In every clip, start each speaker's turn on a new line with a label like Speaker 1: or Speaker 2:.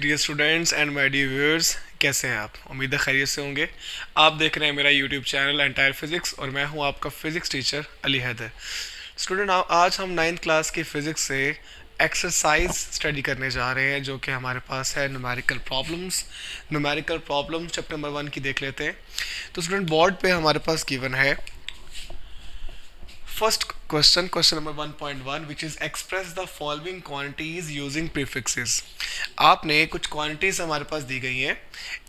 Speaker 1: Dear students and my dear viewers, कैसे हैं आप? उम्मीद है खैरियत से होंगे। आप देख रहे हैं मेरा यूट्यूब चैनल एंटायर फिजिक्स और मैं हूं आपका physics teacher Ali Haider. Student, आज हम 9th क्लास की फिजिक्स से एक्सरसाइज स्टडी करने जा रहे हैं, जो कि हमारे पास है numerical problems. Numerical problems chapter number 1 की देख लेते हैं। तो स्टूडेंट, बोर्ड पे हमारे पास गिवन है first question number 1.1, which is express the following quantities using prefixes. आपने कुछ क्वांटिटीज हमारे पास दी गई हैं,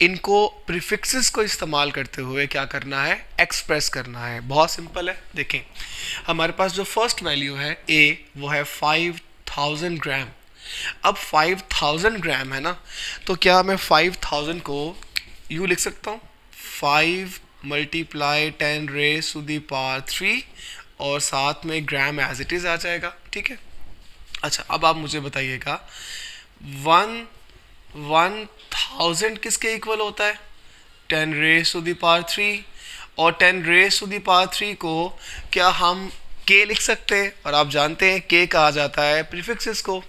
Speaker 1: इनको प्रीफिक्सेस को इस्तेमाल करते हुए क्या करना है, एक्सप्रेस करना है। बहुत सिंपल है। देखें, हमारे पास जो फर्स्ट वैल्यू है ए, वो है 5000 ग्राम। अब 5000 ग्राम है ना, तो क्या मैं 5000 को यूँ लिख सकता हूँ, 5 multiply 10 raise to the power 3 और साथ में ग्राम एज इट इज़ आ जाएगा। ठीक है। अच्छा, अब आप मुझे बताइएगा 1000 किसके इक्वल होता है? 10 रेज़ टू द पावर 3। और 10 रेज़ टू द पावर 3 को क्या हम के लिख सकते हैं? और आप जानते हैं के कहा जाता है प्रीफिक्सेस को।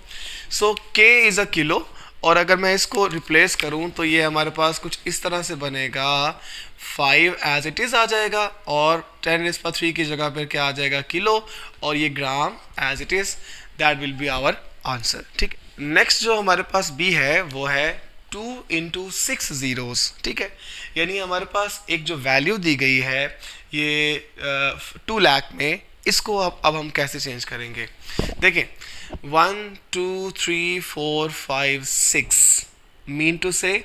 Speaker 1: सो के इज़ अ किलो, और अगर मैं इसको रिप्लेस करूं तो ये हमारे पास कुछ इस तरह से बनेगा, 5 एज इट इज़ आ जाएगा और 10 रेज़ पावर 3 की जगह पर क्या आ जाएगा, किलो, और ये gram as it is. That will be our answer. ठीक है। नेक्स्ट जो हमारे पास बी है वो है 2 इंटू 6 ज़ीरोज़। ठीक है, यानी हमारे पास एक जो वैल्यू दी गई है ये 2 लाख में, इसको अब हम कैसे चेंज करेंगे? देखें, 1 2 3 4 5 6 मीन टू से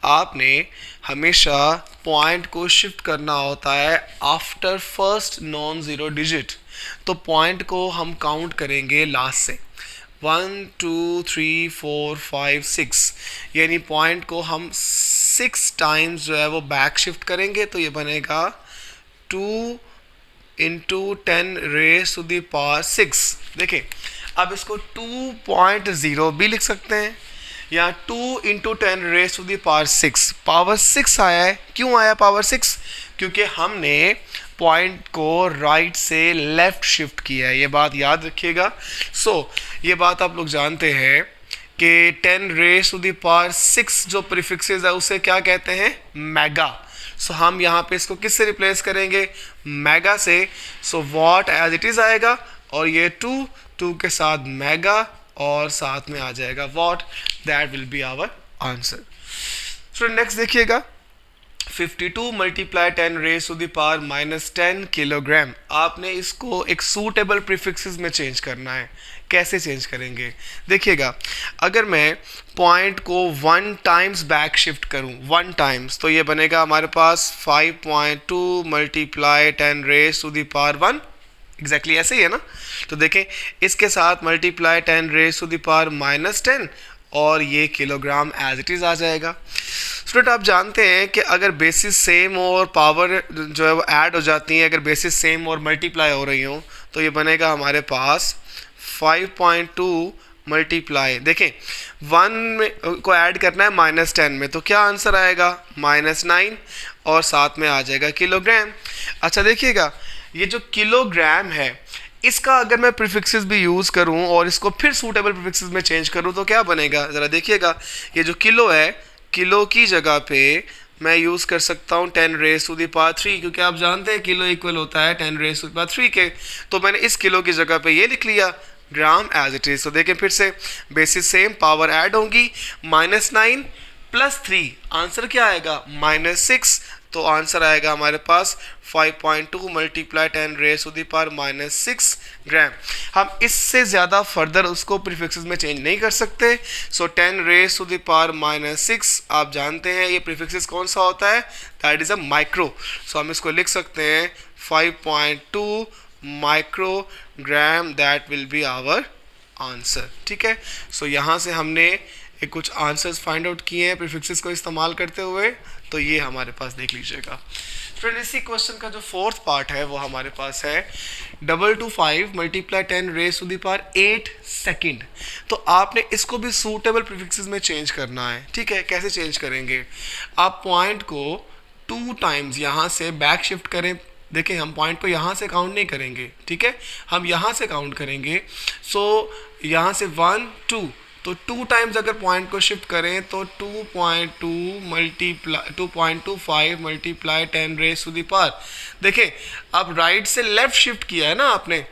Speaker 1: आपने हमेशा पॉइंट को शिफ्ट करना होता है after first non zero digit. तो पॉइंट को हम काउंट करेंगे लास्ट से, 1 2 3 4 5 6, यानी पॉइंट को हम 6 टाइम्स जो है वो बैक शिफ्ट करेंगे। तो ये बनेगा 2 into 10 raise to the power 6। देखें, अब इसको 2.0 भी लिख सकते हैं, या 2 into 10 raise to the power 6। Power 6 आया है, क्यों आया पावर 6? क्योंकि हमने पॉइंट को राइट से लेफ्ट शिफ्ट किया है, ये बात याद रखिएगा। ये बात आप लोग जानते हैं कि 10 रेज़ टू द पावर 6 जो प्रीफिक्सेस है उसे क्या कहते हैं, मेगा। हम यहाँ पे इसको किससे रिप्लेस करेंगे, मेगा से। वॉट एज इट इज़ आएगा, और ये 2 के साथ मेगा और साथ में आ जाएगा what. That will be our answer. So next देखिएगा, 52 multiply 10 raise to the power -10 kilogram. आपने इसको एक सूटेबल प्रीफिक्सेस में चेंज करना है। कैसे चेंज करेंगे? देखिएगा, अगर मैं पॉइंट को 1 टाइम्स बैक शिफ्ट करूं, 1 टाइम्स, तो ये बनेगा हमारे पास 5.2 multiply 10 raise to the power 1। Exactly ऐसे ही है ना। तो देखें, इसके साथ multiply 10 raise to the power -10 और ये किलोग्राम एज इट इज़ आ जाएगा। स्टूडेंट, आप जानते हैं कि अगर बेसिस सेम और पावर जो है वो ऐड हो जाती हैं, अगर बेसिस सेम और मल्टीप्लाई हो रही हो, तो ये बनेगा हमारे पास 5.2 मल्टीप्लाई, देखें 1 में को ऐड करना है -10 में, तो क्या आंसर आएगा, -9, और साथ में आ जाएगा किलोग्राम। अच्छा देखिएगा, ये जो किलोग्राम है इसका अगर मैं प्रीफिक्सेस भी यूज़ करूं और इसको फिर सूटेबल प्रीफिक्सेस में चेंज करूं तो क्या बनेगा, ज़रा देखिएगा। ये जो किलो है, किलो की जगह पे मैं यूज़ कर सकता हूँ 10 रेज़ टू द पावर 3, क्योंकि आप जानते हैं किलो इक्वल होता है 10 रेज़ टू द पावर 3 के। तो मैंने इस किलो की जगह पे ये लिख लिया, ग्राम एज इट इज़। तो देखें, फिर से बेसिस सेम, पावर ऐड होंगी, -9 + 3, आंसर क्या आएगा, -6। तो आंसर आएगा हमारे पास 5.2 multiply 10 raise to the power -6 gram. हम इससे ज़्यादा फर्दर उसको प्रीफिक्सेस में चेंज नहीं कर सकते। 10 रेज़ टू द पावर -6, आप जानते हैं ये प्रीफिक्सेस कौन सा होता है, दैट इज़ अ माइक्रो। हम इसको लिख सकते हैं 5.2 microgram. That will be our answer. ठीक है। यहाँ से हमने एक कुछ आंसर्स फाइंड आउट किए हैं प्रीफिक्सेस को इस्तेमाल करते हुए, तो ये हमारे पास देख लीजिएगा। फ्रेंड, इसी क्वेश्चन का जो 4th पार्ट है वो हमारे पास है 225 multiply 10 raise to the power 8 second. तो आपने इसको भी सूटेबल प्रीफिक्सेस में चेंज करना है। ठीक है, कैसे चेंज करेंगे? आप पॉइंट को 2 टाइम्स यहाँ से बैक शिफ्ट करें। देखें, हम पॉइंट को यहाँ से काउंट नहीं करेंगे, ठीक है, हम यहाँ से काउंट करेंगे। यहाँ से 1 2, तो 2 टाइम्स अगर पॉइंट को शिफ्ट करें तो 2.25 multiply 10 raise to the power. देखिए अब राइट से लेफ्ट शिफ्ट किया है ना आपने,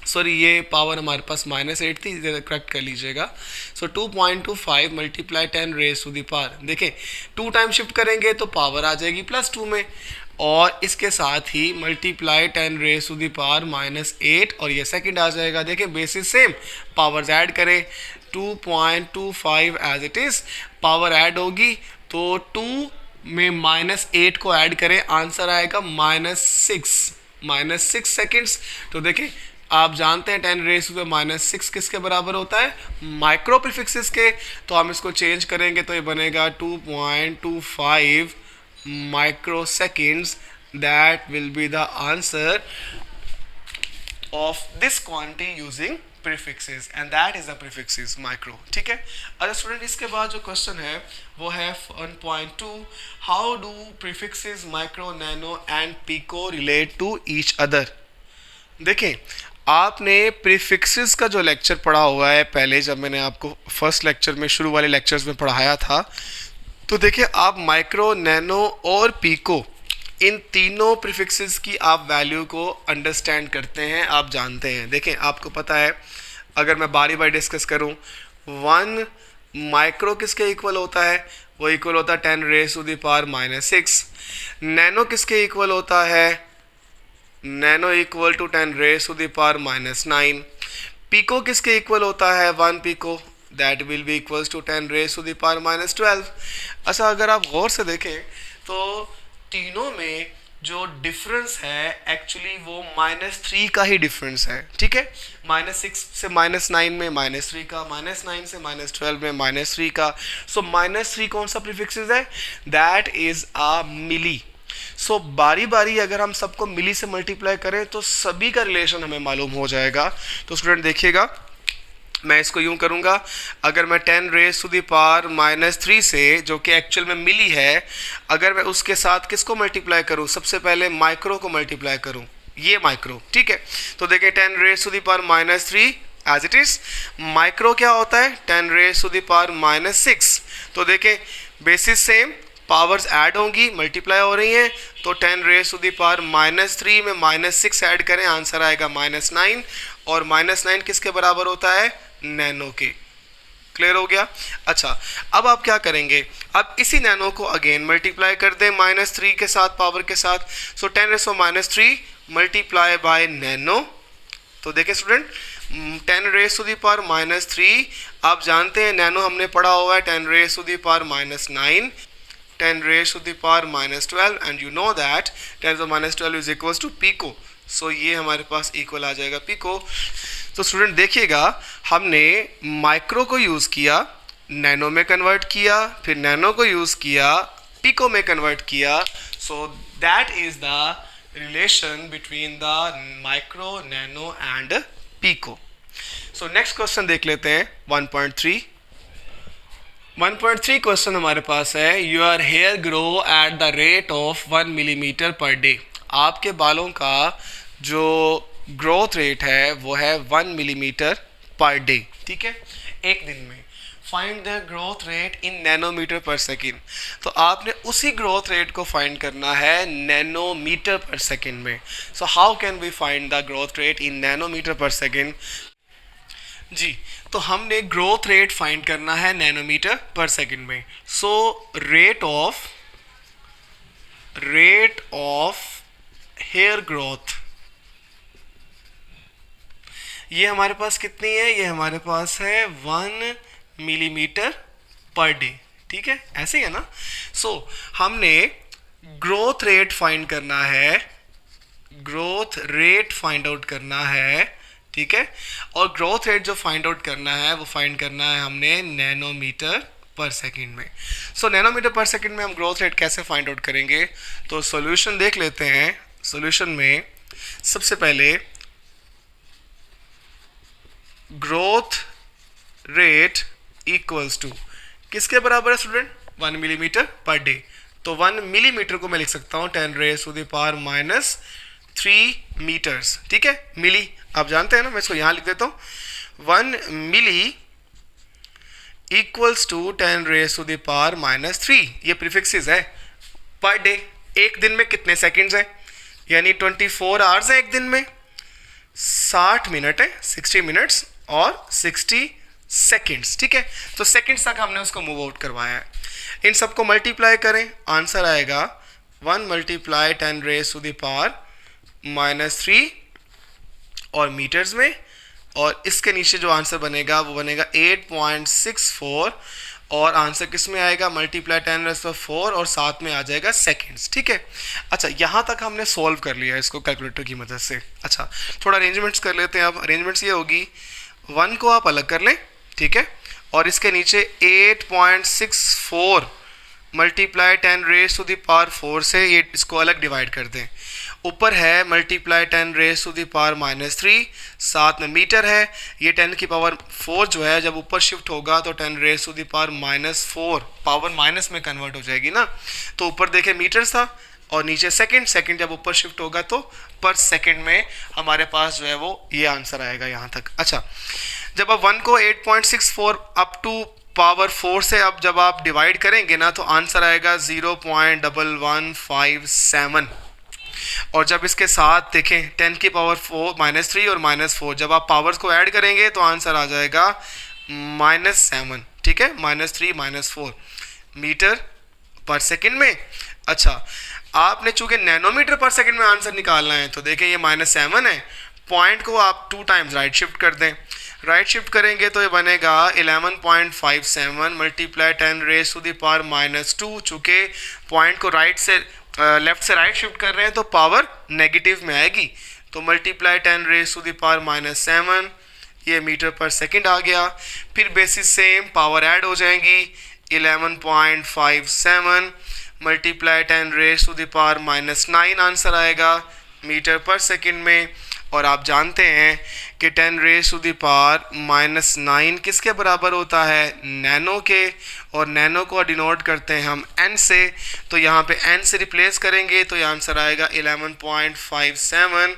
Speaker 1: सॉरी ये पावर हमारे पास -8 थी, करेक्ट कर लीजिएगा। So 2.25 multiply 10 raise to the power. देखें 2 टाइम शिफ्ट करेंगे तो पावर आ जाएगी +2 में, और इसके साथ ही multiply 10 raise to the power -8 और ये सेकंड आ जाएगा। देखें बेसिस सेम, पावर्स ऐड करें 2.25 as it is, power add होगी तो 2 में -8 को ऐड करें, आंसर आएगा -6 सेकेंड्स। तो देखें आप जानते हैं 10 रेज टू -6 किसके बराबर होता है, माइक्रो प्रीफिक्सेस के। तो हम इसको चेंज करेंगे तो ये बनेगा 2.25 micro seconds. That will be the answer of this quantity using prefixes, and that is the prefixes micro. ठीक है। अच्छा स्टूडेंट, इसके बाद जो क्वेश्चन है वो है 1.2, how do prefixes micro, nano and pico relate to each other. देखें आपने प्रीफिक्सेस का जो लेक्चर पढ़ा हुआ है पहले, जब मैंने आपको फर्स्ट लेक्चर में, शुरू वाले लेक्चर्स में पढ़ाया था, तो देखिए आप माइक्रो, नैनो और पिको, इन तीनों प्रीफिक्सेस की आप वैल्यू को अंडरस्टैंड करते हैं, आप जानते हैं। देखें आपको पता है, अगर मैं बारी बारी डिस्कस करूं, 1 माइक्रो किसके इक्वल होता है, वो इक्वल होता है 10 raise to the power -6। Nano किसके इक्वल होता है, nano equal to 10 raise to the power -9। Pico किसके इक्वल होता है, 1 pico, that will be equals to 10 raise to the power -12। अच्छा अगर आप गौर से देखें तो तीनों में जो डिफरेंस है एक्चुअली वो -3 का ही डिफरेंस है। ठीक है, -6 से -9 में -3 का, -9 से -12 में -3 का। सो -3 कौन सा प्रीफिक्सेस है, दैट इज अ मिली। सो बारी बारी अगर हम सबको मिली से मल्टीप्लाई करें तो सभी का रिलेशन हमें मालूम हो जाएगा। तो स्टूडेंट देखिएगा, मैं इसको यूं करूंगा, अगर मैं 10 रेज टू द पावर -3 से, जो कि एक्चुअल में मिली है, अगर मैं उसके साथ किसको मल्टीप्लाई करूं, सबसे पहले माइक्रो को मल्टीप्लाई करूं, ये माइक्रो। ठीक है, तो देखिए 10 raise to the power -3 as it is, micro क्या होता है 10 रेज टू द पावर -6। तो देखें बेसिस सेम, पावर्स ऐड होंगी, मल्टीप्लाई हो रही हैं, तो 10 रेज टू द पावर -3 में -6 ऐड करें, आंसर आएगा -9, और -9 किसके बराबर होता है, नैनो के। क्लियर हो गया। अच्छा अब आप क्या करेंगे, अब इसी नैनो को अगेन मल्टीप्लाई कर दें -3 के साथ, पावर के साथ। So 10 raise to -3 multiply by nano. तो देखिए student, 10 raise to the power -3, आप जानते हैं नैनो हमने पढ़ा हुआ है 10 raise to the power -9, 10 raised to the power -12, and you know that 10 to the -12 is equals to pico. So ये हमारे पास इक्वल आ जाएगा पिको। तो स्टूडेंट देखिएगा, हमने माइक्रो को यूज़ किया, नैनो में कन्वर्ट किया, फिर नैनो को यूज़ किया, पिको में कन्वर्ट किया। So that is the relation between the micro, nano and pico. So next question देख लेते हैं 1.3। 1.3 क्वेश्चन हमारे पास है, your hair grow at the rate of 1 millimetre per day. आपके बालों का जो ग्रोथ रेट है वो है 1 मिलीमीटर पर डे। ठीक है, एक दिन में। Find the growth rate in nanometre per second. तो आपने उसी ग्रोथ रेट को फाइंड करना है नैनोमीटर पर सेकेंड में। So how can we find the growth rate in nanometre per second. जी, तो हमने ग्रोथ रेट फाइंड करना है नैनोमीटर पर सेकंड में। So rate of hair growth, ये हमारे पास कितनी है, ये हमारे पास है 1 मिलीमीटर पर डे। ठीक है, ऐसे ही है ना। सो हमने ग्रोथ रेट फाइंड करना है, ग्रोथ रेट फाइंड आउट करना है। ठीक है, और ग्रोथ रेट जो फाइंड आउट करना है वो फाइंड करना है हमने नैनोमीटर पर सेकंड में। सो नैनोमीटर पर सेकंड में हम ग्रोथ रेट कैसे फाइंड आउट करेंगे, तो सॉल्यूशन देख लेते हैं। सॉल्यूशन में सबसे पहले ग्रोथ रेट इक्वल्स टू किसके बराबर है स्टूडेंट, 1 मिलीमीटर पर डे। तो 1 मिलीमीटर को मैं लिख सकता हूँ 10 raise to the power -3 metres. ठीक है, मिली आप जानते हैं ना, मैं इसको यहाँ लिख देता हूँ। 1 milli equals to 10 raise to the power -3। ये प्रीफिक्सेस है पर डे। एक दिन में कितने सेकंड्स हैं, यानी 24 आवर्स हैं एक दिन में, 60 मिनट है, 60 मिनट्स और 60 सेकंड्स। ठीक है, तो सेकंड्स तक हमने उसको मूव आउट करवाया है। इन सबको मल्टीप्लाई करें, आंसर आएगा 1 multiply 10 raise to the power -3 और मीटर्स में, और इसके नीचे जो आंसर बनेगा वो बनेगा 8.64 और आंसर किस में आएगा, मल्टीप्लाई 10 रेस टू 4 और साथ में आ जाएगा सेकंड्स। ठीक है, अच्छा यहाँ तक हमने सॉल्व कर लिया है इसको कैलकुलेटर की मदद से। अच्छा थोड़ा अरेंजमेंट्स कर लेते हैं। अब अरेंजमेंट्स ये होगी, 1 को आप अलग कर लें, ठीक है, और इसके नीचे 8.64 multiply 10 raise to the power 4 से ये इसको अलग डिवाइड कर दें। ऊपर है multiply 10 raise to the power -3, साथ में मीटर है। ये 10 की पावर 4 जो है जब ऊपर शिफ्ट होगा तो 10 raise to the power -4 power minus में कन्वर्ट हो जाएगी ना। तो ऊपर देखें मीटर्स था और नीचे सेकंड, सेकंड जब ऊपर शिफ्ट होगा तो पर सेकंड में हमारे पास जो है वो ये आंसर आएगा यहाँ तक। अच्छा जब आप 1 को 8.64 अप टू पावर 4 से अब जब आप डिवाइड करेंगे ना तो आंसर आएगा 0.1157, और जब इसके साथ देखें 10 की पावर 4 -3 और -4 जब आप पावर्स को ऐड करेंगे तो आंसर आ जाएगा -7। ठीक है, -3 -4 मीटर पर सेकंड में। अच्छा आपने चूंकि नैनोमीटर पर सेकंड में आंसर निकालना है तो देखें ये -7 है, पॉइंट को आप 2 टाइम्स राइट शिफ्ट कर दें। राइट शिफ्ट करेंगे तो ये बनेगा 11.57 multiply 10 raise to the power -2। चूँकि पॉइंट को राइट से लेफ्ट से राइट शिफ्ट कर रहे हैं तो पावर नेगेटिव में आएगी, तो multiply 10 raise to the power -7, ये मीटर पर सेकंड आ गया। फिर बेसिस सेम पावर ऐड हो जाएंगी, 11.57 multiply 10 raise to the power -9 answer आएगा मीटर पर सेकंड में। और आप जानते हैं कि 10 रेस टू द पावर -9 किसके बराबर होता है, नैनो के, और नैनो को डिनोट करते हैं हम n से, तो यहाँ पे n से रिप्लेस करेंगे तो ये आंसर आएगा 11.57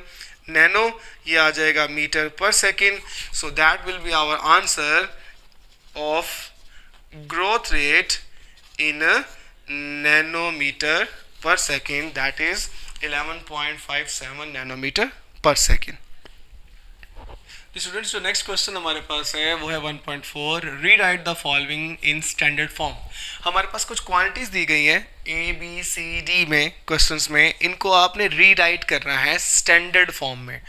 Speaker 1: नैनो, ये आ जाएगा metre per second. So that will be our answer of growth rate in nanometre per second, that is 11.57 nanometre per second. Students जो नेक्स्ट क्वेश्चन हमारे पास है वो है 1.4, rewrite the following in standard form. हमारे पास कुछ क्वांटिटीज दी गई है ABCD में क्वेश्चंस में, इनको आपने रीराइट करना है स्टैंडर्ड फॉर्म में।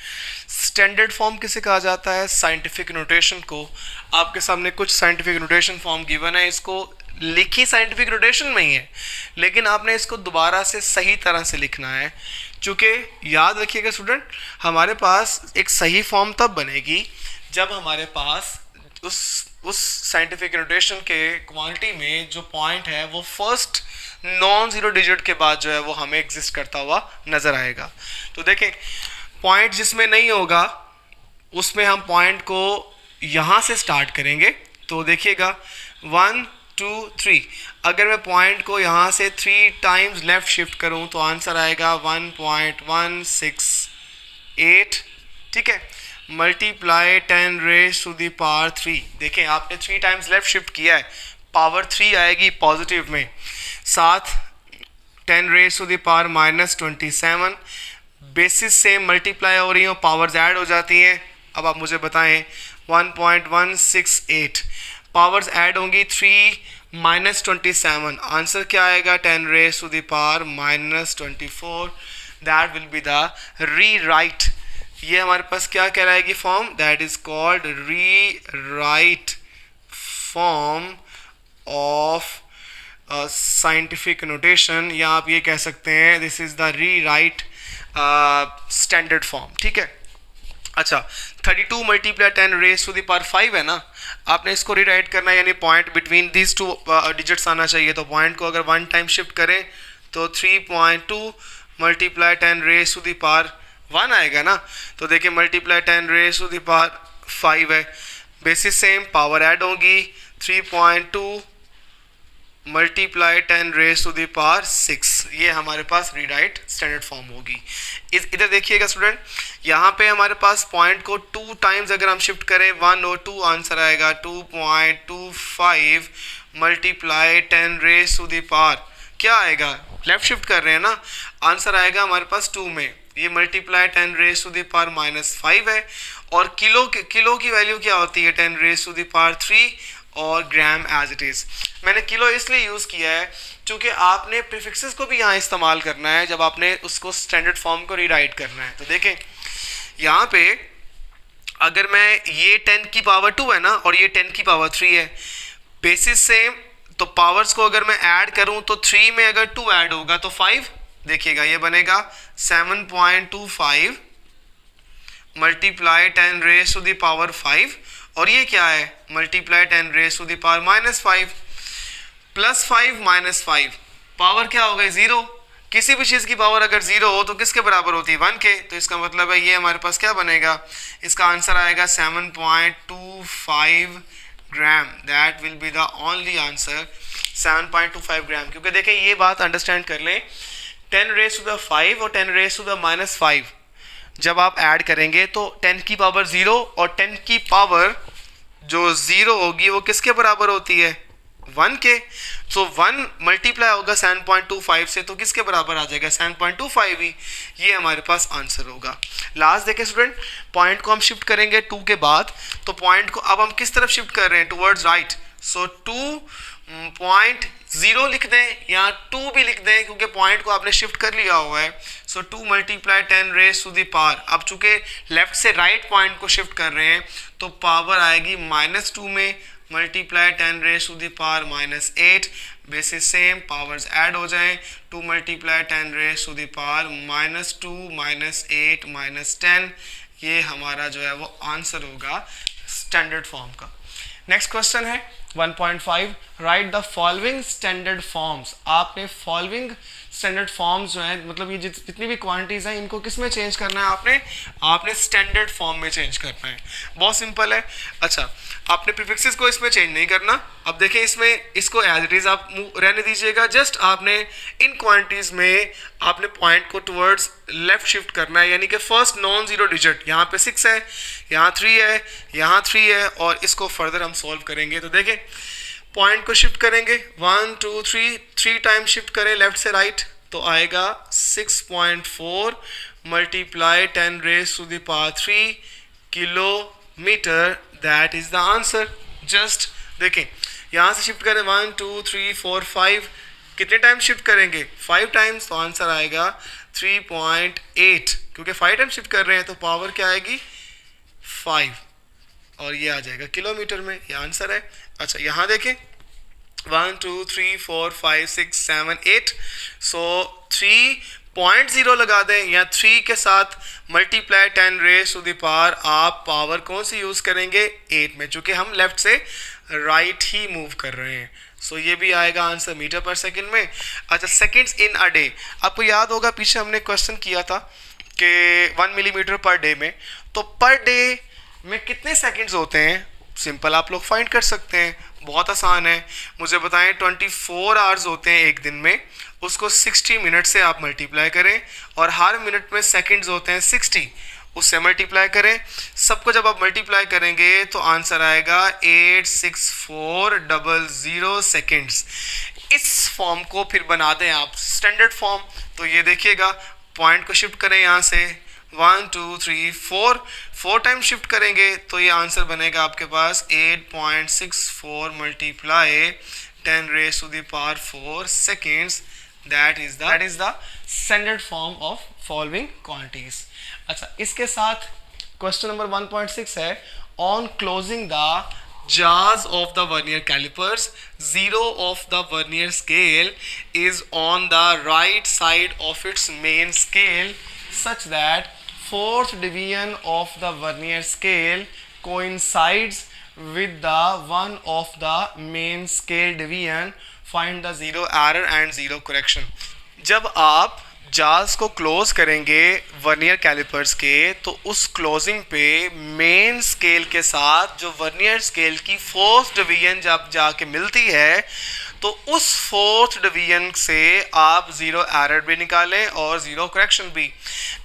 Speaker 1: स्टैंडर्ड फॉर्म किसे कहा जाता है, साइंटिफिक नोटेशन को। आपके सामने कुछ साइंटिफिक नोटेशन फॉर्म गिवन है, इसको लिखी साइंटिफिक नोटेशन में ही है लेकिन आपने इसको दोबारा से सही तरह से लिखना है। चूँकि याद रखिएगा स्टूडेंट, हमारे पास एक सही फॉर्म तब बनेगी जब हमारे पास उस साइंटिफिक नोटेशन के क्वांटिटी में जो पॉइंट है वो फर्स्ट नॉन ज़ीरो डिजिट के बाद जो है वो हमें एग्जिस्ट करता हुआ नज़र आएगा। तो देखें पॉइंट जिसमें नहीं होगा उसमें हम पॉइंट को यहाँ से स्टार्ट करेंगे। तो देखिएगा 1 2 3, अगर मैं पॉइंट को यहाँ से 3 टाइम्स लेफ्ट शिफ्ट करूँ तो आंसर आएगा 1.168। ठीक है, multiply 10 raise to the power 3। देखें आपने 3 टाइम्स लेफ्ट शिफ्ट किया है, पावर 3 आएगी पॉजिटिव में, साथ 10 raise to the power -27। Basis से मल्टीप्लाई हो रही हो, पावर्स ऐड हो जाती हैं। अब आप मुझे बताएं 1.168 पावर्स ऐड होंगी 3 -27, आंसर क्या आएगा 10 raise to the power -24। That will be the rewrite. ये हमारे पास क्या कहलाएगी form, that is called rewrite form of scientific notation, या आप ये कह सकते हैं this is the rewrite standard form. ठीक है, अच्छा 32 multiply 10 raise to the power 5 है ना, आपने इसको रीराइट करना है, यानी point between these two digits आना चाहिए। तो पॉइंट को अगर 1 टाइम शिफ्ट करें तो 3.2 multiply 10 raise to the power 1 आएगा ना। तो देखिए multiply 10 raise to the power 5 है, बेसिस सेम, पावर ऐड होगी 3.2 मल्टीप्लाई 10⁻⁶, ये हमारे पास रीराइट स्टैंडर्ड फॉर्म होगी। इधर देखिएगा स्टूडेंट, यहाँ पे हमारे पास पॉइंट को 2 टाइम्स अगर हम शिफ्ट करें 1 और 2, आंसर आएगा 2.25 मल्टीप्लाई 10⁻, क्या आएगा, लेफ्ट शिफ्ट कर रहे हैं ना, आंसर आएगा हमारे पास 2 में, ये मल्टीप्लाई 10⁻⁻5 है। और किलो की वैल्यू क्या होती है 10⁻³ और ग्राम एज इट इज। मैंने किलो इसलिए यूज किया है क्योंकि आपने प्रीफिक्सेस को भी यहाँ इस्तेमाल करना है जब आपने उसको स्टैंडर्ड फॉर्म को रीराइट करना है। तो देखें यहाँ पे अगर मैं ये 10 की पावर 2 है ना और ये 10 की पावर 3 है, बेसिस सेम, तो पावर्स को अगर मैं ऐड करूं तो 3 में अगर 2 ऐड होगा तो 5, देखिएगा ये बनेगा 7.25 मल्टीप्लाई 10⁻⁵, और ये क्या है मल्टीप्लाई 10⁻⁻5 प्लस 5 माइनस 5, पावर क्या हो गई 0। किसी भी चीज़ की पावर अगर 0 हो तो किसके बराबर होती है 1 के, तो इसका मतलब है ये हमारे पास क्या बनेगा, इसका आंसर आएगा 7.25 gram, that will be the only answer 7.25 gram. क्योंकि देखें ये बात अंडरस्टैंड कर लें, 10⁻5 और 10⁻⁻5 जब आप ऐड करेंगे तो 10 की पावर 0 और 10 की पावर जो 0 होगी वो किसके बराबर होती है 1 के। सो 1 मल्टीप्लाई होगा 7.25 से तो किसके बराबर आ जाएगा 7.25 ही, ये हमारे पास आंसर होगा। लास्ट देखें स्टूडेंट, पॉइंट को हम शिफ्ट करेंगे 2 के बाद, तो पॉइंट को अब हम किस तरफ शिफ्ट कर रहे हैं, टुवर्ड्स राइट। सो 2.0 लिख दें या 2 भी लिख दें क्योंकि पॉइंट को आपने शिफ्ट कर लिया हुआ है। सो 2 मल्टीप्लाई 10⁻⁻, अब चूंकि लेफ्ट से राइट पॉइंट को शिफ्ट कर रहे हैं तो पावर आएगी -2 में, multiply 10⁻⁻8, basis same, powers add हो जाएं, 2 मल्टीप्लाई 10⁻⁻2 -8 -10, ये हमारा जो है वो आंसर होगा स्टैंडर्ड फॉर्म का। नेक्स्ट क्वेश्चन है 1.5, right the following standard forms. आपने फॉलोइंग स्टैंडर्ड फॉर्म्स जो है, मतलब ये जितनी भी क्वांटिटीज हैं इनको किस में चेंज करना है, आपने स्टैंडर्ड फॉर्म में चेंज करना है। बहुत सिंपल है। अच्छा, आपने प्रीफिक्सेस को इसमें चेंज नहीं करना। अब देखें इसमें इसको एज इट इज आप रहने दीजिएगा, जस्ट आपने इन क्वांटिटीज में आपने पॉइंट को टुवर्ड्स लेफ्ट शिफ्ट करना है, यानी कि फर्स्ट नॉन जीरो डिजिट, यहाँ पे 6 है, यहाँ 3 है, यहाँ 3 है, और इसको फर्दर हम सॉल्व करेंगे। तो देखें पॉइंट को शिफ्ट करेंगे 1 2 3 टाइम शिफ्ट करें लेफ्ट से राइट, तो आएगा 6.4 multiply 10⁻³ kilometre, that is the answer. Just देखें यहाँ से शिफ्ट करें 1 2 3 4 5, कितने टाइम शिफ्ट करेंगे 5 टाइम्स, तो आंसर आएगा 3.8, क्योंकि 5 टाइम शिफ्ट कर रहे हैं तो पावर क्या आएगी 5, और ये आ जाएगा किलोमीटर में, ये आंसर है। अच्छा यहाँ देखें 1 2 3 4 5 6 7 8, सो 3.0 लगा दें या 3 के साथ मल्टीप्लाई 10⁻⁻, आप पावर कौन सी यूज़ करेंगे 8 में, चूँकि हम लेफ्ट से राइट ही मूव कर रहे हैं। सो ये भी आएगा आंसर मीटर पर सेकंड में। अच्छा, सेकंड्स इन अ डे, आपको याद होगा पीछे हमने क्वेश्चन किया था कि 1 मिलीमीटर पर डे में, तो पर डे में कितने सेकंड्स होते हैं, सिंपल आप लोग फाइंड कर सकते हैं, बहुत आसान है। मुझे बताएं 24 आवर्स होते हैं एक दिन में, उसको 60 मिनट से आप मल्टीप्लाई करें, और हर मिनट में सेकंड्स होते हैं 60, उससे मल्टीप्लाई करें। सबको जब आप मल्टीप्लाई करेंगे तो आंसर आएगा 86400 सेकंड्स। इस फॉर्म को फिर बना दें आप स्टैंडर्ड फॉर्म। तो ये देखिएगा पॉइंट को शिफ्ट करें यहाँ से 1 2 3 4 टाइम शिफ्ट करेंगे तो ये आंसर बनेगा आपके पास 8.64 multiply 10⁻⁴ seconds, that is the standard form of following quantities. अच्छा, इसके साथ क्वेश्चन नंबर 1.6 है, on closing the jaws of the vernier calipers, zero of the vernier scale is on the right side of its main scale such that fourth division of the vernier scale coincides with the one of the main scale division. Find the zero error and zero correction. जब आप जाज को close करेंगे vernier callipers के, तो उस closing पे main scale के साथ जो वर्नियर स्केल की फोर्थ डिवीजन जब जाके मिलती है तो उस फोर्थ डिवीजन से आप जीरो एरर भी निकालें और जीरो करेक्शन भी।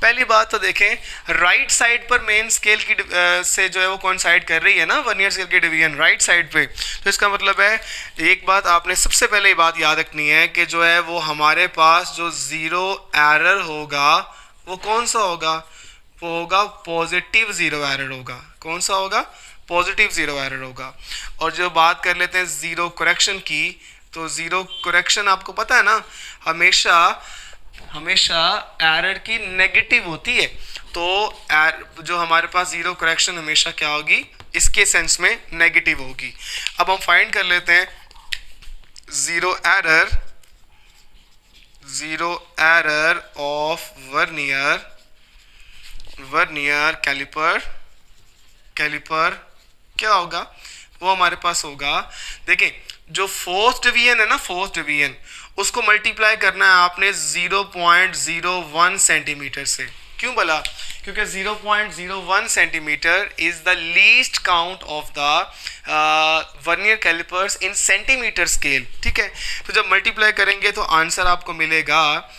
Speaker 1: पहली बात तो देखें राइट साइड पर मेन स्केल की से जो है वो कोइंसाइड कर रही है ना वर्नियर स्केल की डिवीजन राइट साइड पे, तो इसका मतलब है एक बात आपने सबसे पहले ये बात याद रखनी है कि जो है वो हमारे पास जो जीरो एरर होगा वो कौन सा होगा, वो होगा पॉजिटिव जीरो एरर होगा। कौन सा होगा, पॉजिटिव जीरो एरर होगा। और जो बात कर लेते हैं जीरो करेक्शन की, तो जीरो करेक्शन आपको पता है ना हमेशा हमेशा एरर की नेगेटिव होती है, तो जो हमारे पास जीरो करेक्शन हमेशा क्या होगी, इसके सेंस में नेगेटिव होगी। अब हम फाइंड कर लेते हैं zero error of vernier caliper क्या होगा, वो हमारे पास होगा। देखें जो फोर्थ डिवीजन है ना, फोर्थ डिवीजन उसको मल्टीप्लाई करना है आपने 0.01 सेंटीमीटर से। क्यों बोला, क्योंकि 0.01 centimetre is the least count of the vernier calipers in centimetre scale. ठीक है, तो जब मल्टीप्लाई करेंगे तो आंसर आपको मिलेगा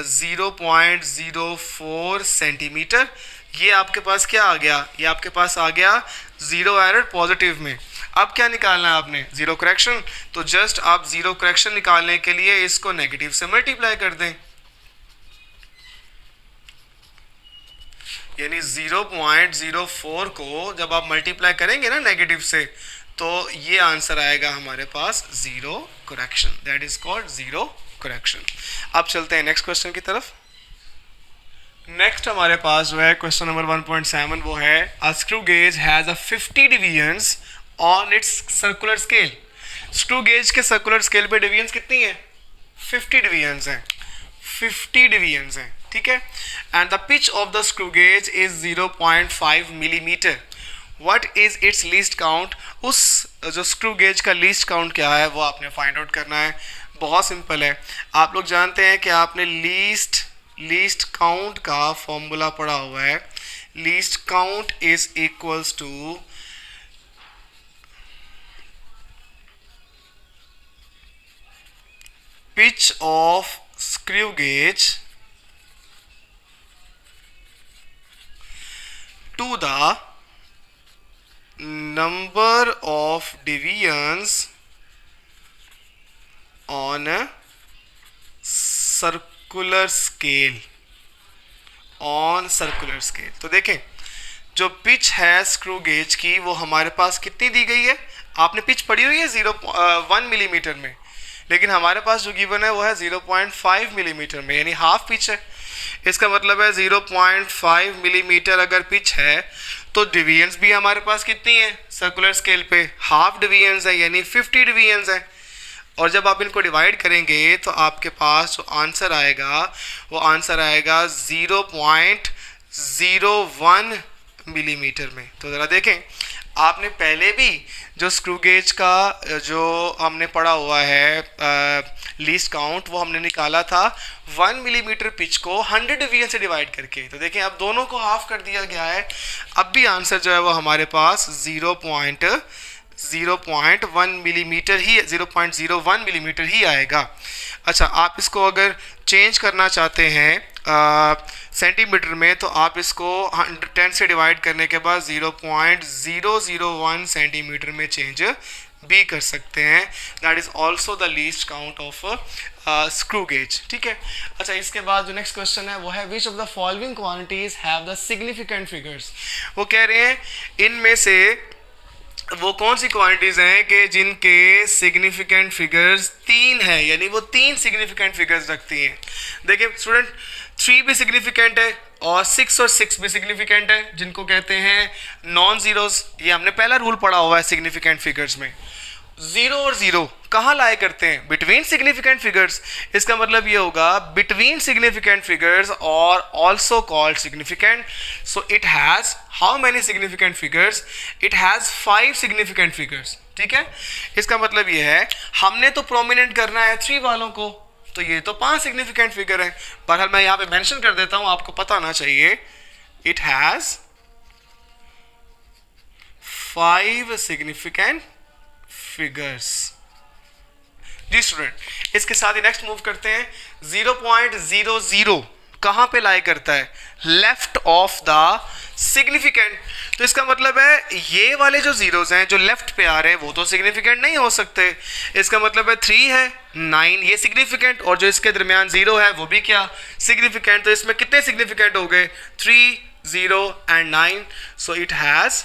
Speaker 1: 0.04 सेंटीमीटर। ये आपके पास क्या आ गया, ये आपके पास आ गया जीरो एरर पॉजिटिव में। अब क्या निकालना है आपने, जीरो करेक्शन। तो जस्ट आप जीरो करेक्शन निकालने के लिए इसको नेगेटिव से मल्टीप्लाई कर दें, यानी 0.04 को जब आप मल्टीप्लाई करेंगे ना नेगेटिव से, तो ये आंसर आएगा हमारे पास zero correction, that is called zero correction. अब चलते हैं नेक्स्ट क्वेश्चन की तरफ। नेक्स्ट हमारे पास जो है क्वेश्चन नंबर 1.7, वो है a screw gauge has a 50 divisions on it's circular scale. Screw gauge के सर्कुलर स्केल पे डिवीजन्स कितनी है, 50 डिवीजन्स हैं, 50 डिवीजन्स हैं। ठीक है, and the pitch of the screw gauge is 0.5 millimetre. What is it's least count, उस जो स्क्रू गेज का लीस्ट काउंट क्या है वो आपने फाइंड आउट करना है। बहुत सिंपल है, आप लोग जानते हैं कि आपने लीस्ट काउंट का फॉर्मूला पढ़ा हुआ है। Least count is equals to pitch of screw gauge to the number of divisions on a circular scale, on circular scale। तो देखें जो पिच है स्क्रू गेज की वो हमारे पास कितनी दी गई है, आपने पिच पढ़ी हुई है 0.1 मिलीमीटर में, लेकिन हमारे पास जो गिवन है वो है 0.5 मिलीमीटर में, यानी हाफ पिच है। इसका मतलब है 0.5 मिलीमीटर अगर पिच है तो डिवीजन्स भी हमारे पास कितनी है सर्कुलर स्केल पे, हाफ डिवीजन्स है, यानी 50 डिवीजन्स है। और जब आप इनको डिवाइड करेंगे तो आपके पास जो आंसर आएगा वो आंसर आएगा 0.01 मिलीमीटर में। तो ज़रा देखें, आपने पहले भी जो स्क्रू गेज का जो हमने पढ़ा हुआ है लीस्ट काउंट, वो हमने निकाला था 1 मिलीमीटर पिच को 100 डिवीजन से डिवाइड करके। तो देखें अब दोनों को हाफ कर दिया गया है, अब भी आंसर जो है वो हमारे पास 0.01 मिलीमीटर ही 0.01 मिलीमीटर ही आएगा। अच्छा, आप इसको अगर चेंज करना चाहते हैं सेंटीमीटर में तो आप इसको 10 से डिवाइड करने के बाद 0.001 सेंटीमीटर में चेंज भी कर सकते हैं। That is also the least count of screw gauge. ठीक है, अच्छा इसके बाद जो नेक्स्ट क्वेश्चन है वो है which of the following quantities have the significant figures. वो कह रहे हैं इनमें से वो कौन सी क्वांटिटीज हैं कि जिनके सिग्निफिकेंट फिगर्स 3 है, यानी वो 3 सिग्निफिकेंट फिगर्स रखती हैं। देखिए स्टूडेंट 3 भी सिग्निफिकेंट है और 6 और 6 भी सिग्निफिकेंट है, जिनको कहते हैं नॉन जीरोस। ये हमने पहला रूल पढ़ा हुआ है सिग्निफिकेंट फिगर्स में। 0 और 0 कहाँ लाए करते हैं, बिटवीन सिग्निफिकेंट फिगर्स। इसका मतलब ये होगा बिटवीन सिग्निफिकेंट फिगर्स और also called significant. So it has how many significant figures, it has 5 significant figures. ठीक है, इसका मतलब ये है हमने तो प्रोमिनेंट करना है 3 वालों को, तो ये तो 5 सिग्निफिकेंट फिगर है। बहरहाल मैं यहाँ पे मेंशन कर देता हूँ, आपको पता होना चाहिए। It has 5 significant figures. जी स्टूडेंट, इसके साथ ही नेक्स्ट मूव करते हैं। 0.00 कहाँ पे लाई करता है? Left of the significant. तो इसका मतलब है ये वाले जो जीरोस हैं जो लेफ्ट पे आ रहे हैं वो तो सिग्निफिकेंट नहीं हो सकते। इसका मतलब है 3 है, 9 ये सिग्निफिकेंट, और जो इसके दरमियान 0 है वो भी क्या? सिग्निफिकेंट। तो इसमें कितने सिग्निफिकेंट हो गए? 3, 0 and 9। So it has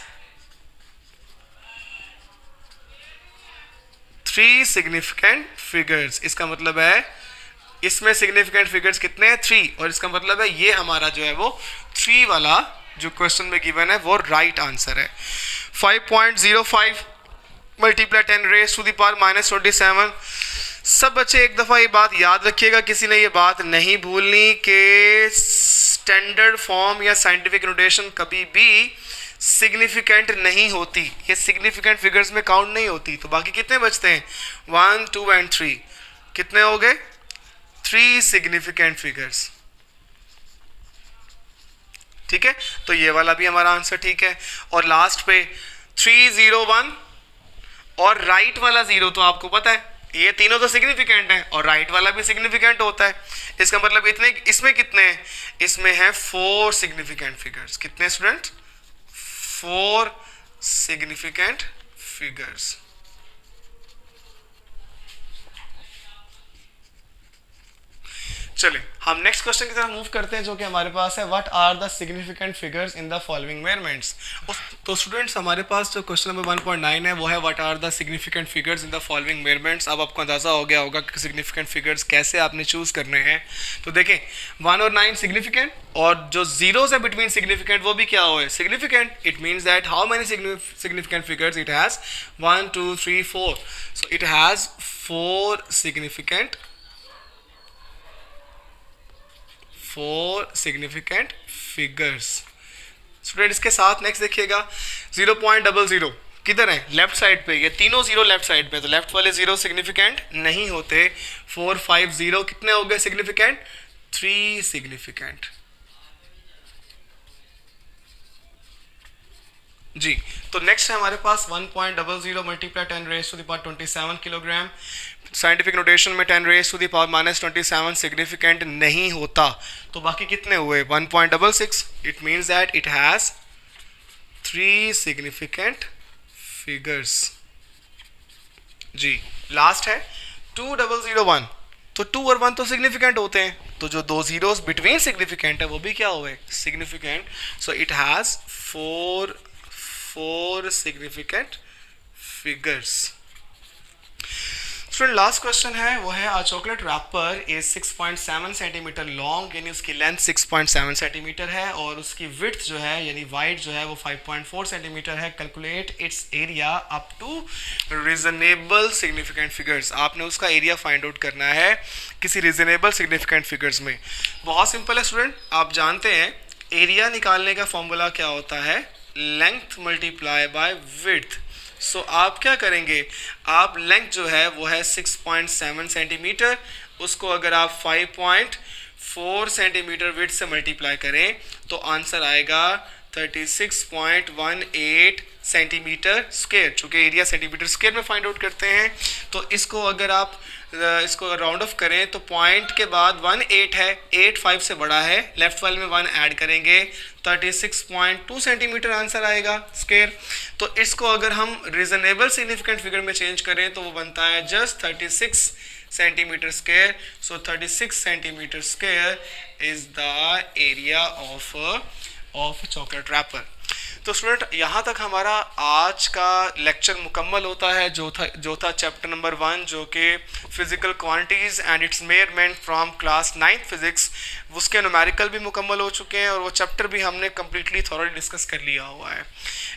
Speaker 1: 3 significant figures. इसका मतलब है इसमें सिग्निफिकेंट फिगर्स कितने हैं? 3। और इसका मतलब है ये हमारा जो है वो 3 वाला जो क्वेश्चन में गिवन है वो राइट आंसर है। 5.05 multiply 10 raise to the power -27। सब बच्चे एक दफ़ा ये बात याद रखिएगा, किसी ने ये बात नहीं भूलनी कि स्टैंडर्ड फॉर्म या साइंटिफिक नोटेशन कभी भी सिग्निफिकेंट नहीं होती, ये सिग्निफिकेंट फिगर्स में काउंट नहीं होती। तो बाकी कितने बचते हैं? 1, 2 एंड 3। कितने हो गए? 3 सिग्निफिकेंट फिगर्स। ठीक है, तो ये वाला भी हमारा आंसर ठीक है। और लास्ट पे 3, 0, 1 और राइट वाला 0 तो आपको पता है ये तीनों तो सिग्निफिकेंट हैं और राइट वाला भी सिग्निफिकेंट होता है। इसका मतलब इतने, इसमें कितने हैं? इसमें है 4 सिग्निफिकेंट फिगर्स। कितने स्टूडेंट? 4 significant figures. चलिए हम नेक्स्ट क्वेश्चन की तरफ मूव करते हैं जो कि हमारे पास है, what are the significant figures in the following measurements. तो स्टूडेंट्स हमारे पास जो क्वेश्चन नंबर 1.9 है वो है what are the significant figures in the following measurements. अब आपको अंदाजा हो गया होगा कि सिग्निफिकेंट फिगर्स कैसे आपने चूज करने हैं। तो देखें 1 और 9 सिग्निफिकेंट, और जो जीरोस है बिटवीन सिग्निफिकेंट वो भी क्या हो? Significant. It means that how many significant figures it has? 1, 2, 3, 4। So it has 4 significant figures. Student इसके साथ नेक्स्ट देखिएगा 0.00 किधर है? लेफ्ट साइड पे। ये तीनों 0 लेफ्ट साइड पे, तो लेफ्ट वाले 0 सिग्निफिकेंट नहीं होते। 4, 5, 0 कितने हो गए सिग्निफिकेंट? 3 सिग्निफिकेंट। जी, तो नेक्स्ट है हमारे पास 1.00 multiply 10 raise to the power 27 kilogram. Scientific notation में 10 raise to the power -27 significant नहीं होता। तो बाकी कितने हुए? 1.66। It means that it has 3 significant figures. जी, लास्ट है 2001। तो 2 और 1 तो सिग्निफिकेंट होते हैं, तो जो 2 जीरोस बिटवीन सिग्निफिकेंट है वो भी क्या हुए? Significant. So it has 4 significant figures. Student last question है वो है, chocolate wrapper is 6.7 centimetre long, यानी उसकी लेंथ 6.7 सेंटीमीटर है और उसकी विड्थ जो है यानी वाइड जो है वो 5.4 सेंटीमीटर है। Calculate its area up to reasonable significant figures. आपने उसका एरिया फाइंड आउट करना है किसी रीजनेबल सिग्निफिकेंट फिगर्स में। बहुत सिंपल है स्टूडेंट, आप जानते हैं एरिया निकालने का फॉर्मूला क्या होता है? Length multiply by width. So आप क्या करेंगे? आप लेंथ जो है वो है 6.7 सेंटीमीटर, उसको अगर आप 5.4 सेंटीमीटर विड्थ से मल्टीप्लाई करें तो आंसर आएगा 36.18 सेंटीमीटर स्क्वायर। चूँकि एरिया सेंटीमीटर स्क्वायर में फाइंड आउट करते हैं, तो इसको अगर आप इसको राउंड ऑफ करें तो पॉइंट के बाद 18 है, 8 5 से बड़ा है, लेफ्ट वाले में 1 ऐड करेंगे 36.2 सेंटीमीटर आंसर आएगा स्क्वायर। तो इसको अगर हम रीजनेबल सिग्निफिकेंट फिगर में चेंज करें तो वो बनता है just 36 centimetre square. So 36 centimetre square is the area of chocolate wrapper. तो स्टूडेंट यहाँ तक हमारा आज का लेक्चर मुकम्मल होता है, जो था चैप्टर नंबर 1 जो कि physical quantities and it's measurement from class 9th physics. उसके न्यूमेरिकल भी मुकम्मल हो चुके हैं और वो चैप्टर भी हमने कम्प्लीटली थॉरली डिस्कस कर लिया हुआ है।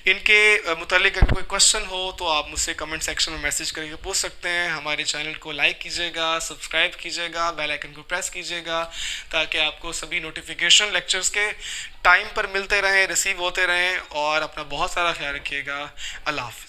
Speaker 1: इनके मुतालिक अगर कोई क्वेश्चन हो तो आप मुझसे कमेंट सेक्शन में मैसेज करके पूछ सकते हैं। हमारे चैनल को लाइक कीजिएगा, सब्सक्राइब कीजिएगा, बेल आइकन को प्रेस कीजिएगा ताकि आपको सभी नोटिफिकेशन लेक्चर्स के टाइम पर मिलते रहें, रिसीव होते रहें। और अपना बहुत सारा ख्याल रखिएगा। अल्लाह हाफ़िज़।